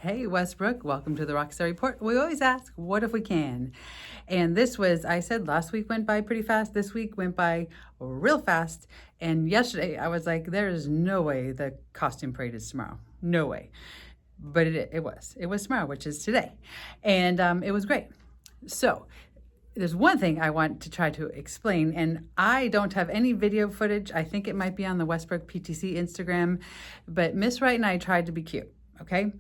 Hey Westbrook, welcome to the ROCKstar Report. We always ask, what if we can? And this was, I said last week went by pretty fast. This week went by real fast. And yesterday I was like, there is no way the costume parade is tomorrow. No way. But it was. It was tomorrow, which is today. And it was great. So there's one thing I want to try to explain, and I don't have any video footage. I think it might be on the Westbrook PTC Instagram, but Miss Wright and I tried to be cute, okay?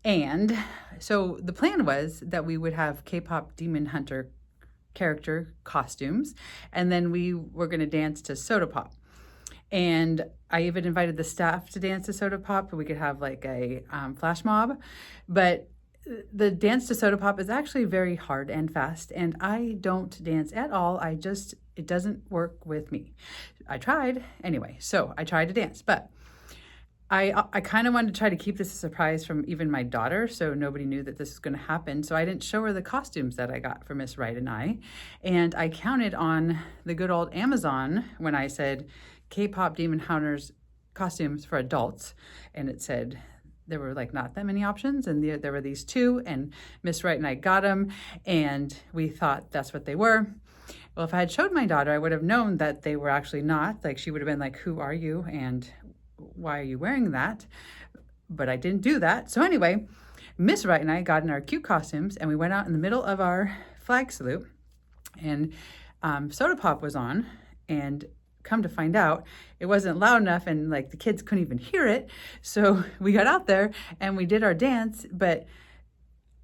And so the plan was that we would have K-pop Demon Hunter character costumes, and then we were going to dance to Soda Pop. And I even invited the staff to dance to Soda Pop, and we could have like a flash mob. But the dance to Soda Pop is actually very hard and fast, and I don't dance at all. It doesn't work with me. I tried anyway, so I tried to dance, but I kind of wanted to try to keep this a surprise from even my daughter, so nobody knew that this was going to happen. So I didn't show her the costumes that I got for Miss Wright and I. And I counted on the good old Amazon when I said K-pop Demon Hunters costumes for adults. And it said there were like not that many options, and there were these two, and Miss Wright and I got them, and we thought that's what they were. Well, if I had showed my daughter, I would have known that they were actually not. Like, she would have been like, who are you? And why are you wearing that? But I didn't do that. So anyway, Miss Wright and I got in our cute costumes, and we went out in the middle of our flag salute, and Soda Pop was on, and come to find out, it wasn't loud enough, and like the kids couldn't even hear it. So we got out there and we did our dance, but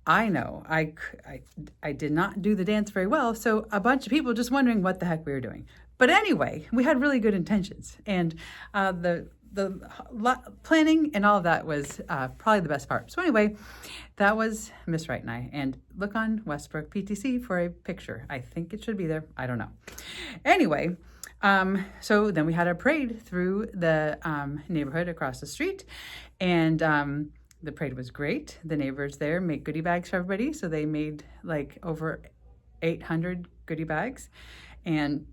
I know I did not do the dance very well. So a bunch of people just wondering what the heck we were doing. But anyway, we had really good intentions, and the planning and all of that was probably the best part. So anyway, that was Miss Wright and I. And look on Westbrook PTC for a picture. I think it should be there. I don't know. Anyway, so then we had a parade through the neighborhood across the street, and the parade was great. The neighbors there make goodie bags for everybody. So they made like over 800 goodie bags, and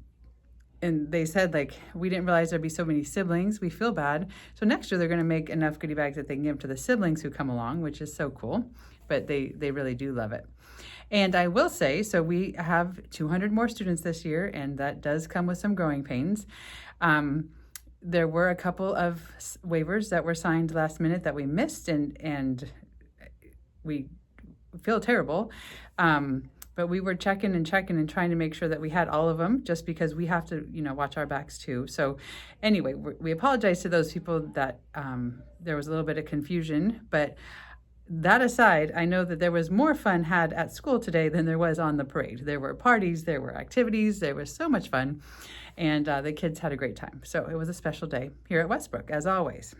they said, like, we didn't realize there'd be so many siblings. We feel bad. So next year they're going to make enough goodie bags that they can give to the siblings who come along, which is so cool. But they really do love it. And I will say, so we have 200 more students this year, and that does come with some growing pains. There were a couple of waivers that were signed last minute that we missed, and we feel terrible. But we were checking and trying to make sure that we had all of them, just because we have to, watch our backs too. So anyway, we apologize to those people that there was a little bit of confusion. But that aside, I know that there was more fun had at school today than there was on the parade. There were parties, there were activities, there was so much fun. And the kids had a great time. So it was a special day here at Westbrook, as always.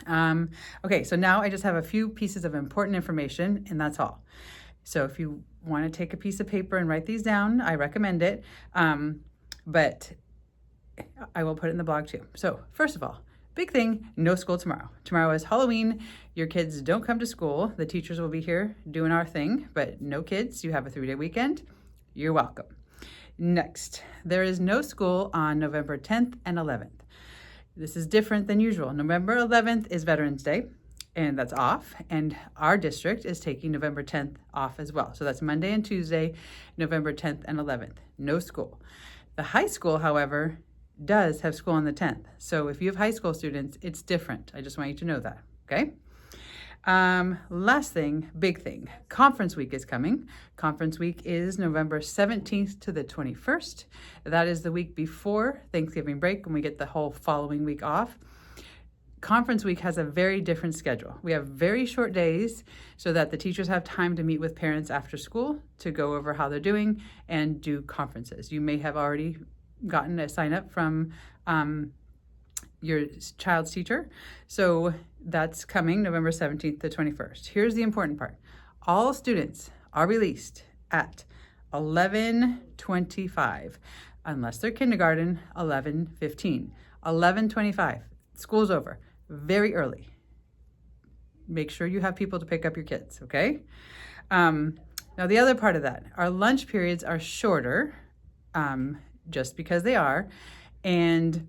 Okay, so now I just have a few pieces of important information, and that's all. So if you want to take a piece of paper and write these down, I recommend it. But I will put it in the blog too. So first of all, big thing, no school tomorrow. Tomorrow is Halloween. Your kids don't come to school. The teachers will be here doing our thing, but no kids. You have a 3-day weekend. You're welcome. Next, there is no school on November 10th and 11th. This is different than usual. November 11th is Veterans Day, and that's off. And our district is taking November 10th off as well. So that's Monday and Tuesday, November 10th and 11th. No school. The high school, however, does have school on the 10th. So if you have high school students, it's different. I just want you to know that, okay? Last thing, big thing, conference week is coming. Conference week is November 17th to the 21st. That is the week before Thanksgiving break, when we get the whole following week off. Conference week has a very different schedule. We have very short days so that the teachers have time to meet with parents after school to go over how they're doing and do conferences. You may have already gotten a sign up from your child's teacher. So that's coming November 17th to 21st. Here's the important part. All students are released at 11:25, unless they're kindergarten, 11:15. 11:25, school's over, very early. Make sure you have people to pick up your kids, okay? Now the other part of that, our lunch periods are shorter, just because they are, and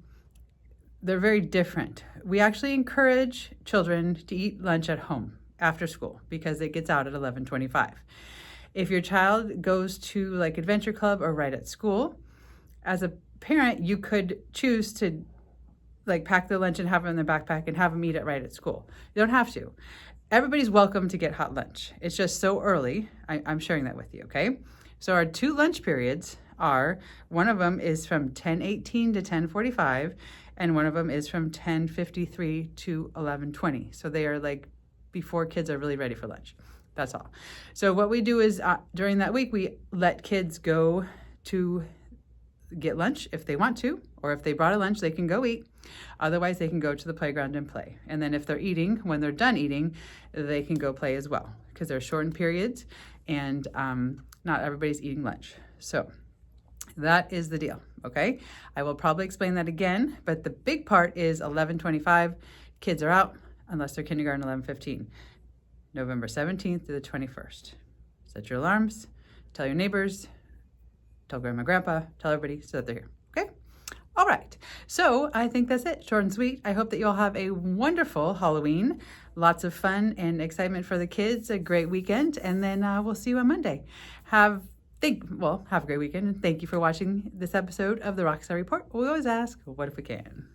they're very different. We actually encourage children to eat lunch at home after school because it gets out at 11:25. If your child goes to like Adventure Club or right at school, as a parent, you could choose to like pack their lunch and have it in their backpack and have them eat it right at school. You don't have to. Everybody's welcome to get hot lunch. It's just so early. I'm sharing that with you, okay? So our 2 lunch periods are, one of them is from 10:18 to 10:45, and one of them is from 10:53 to 11:20. So they are like before kids are really ready for lunch. That's all. So what we do is during that week, we let kids go to get lunch if they want to, or if they brought a lunch, they can go eat. Otherwise, they can go to the playground and play. And then if they're eating, when they're done eating, they can go play as well because they're shortened periods and not everybody's eating lunch. So that is the deal, okay? I will probably explain that again, but the big part is 11:25, kids are out unless they're kindergarten 11:15. November 17th to the 21st. Set your alarms, tell your neighbors, tell grandma, grandpa, tell everybody so that they're here, okay? All right, so I think that's it, short and sweet. I hope that you'll have a wonderful Halloween, lots of fun and excitement for the kids, a great weekend, and then we'll see you on Monday. Have a great weekend, and thank you for watching this episode of the ROCKstar Report. We always ask, what if we can?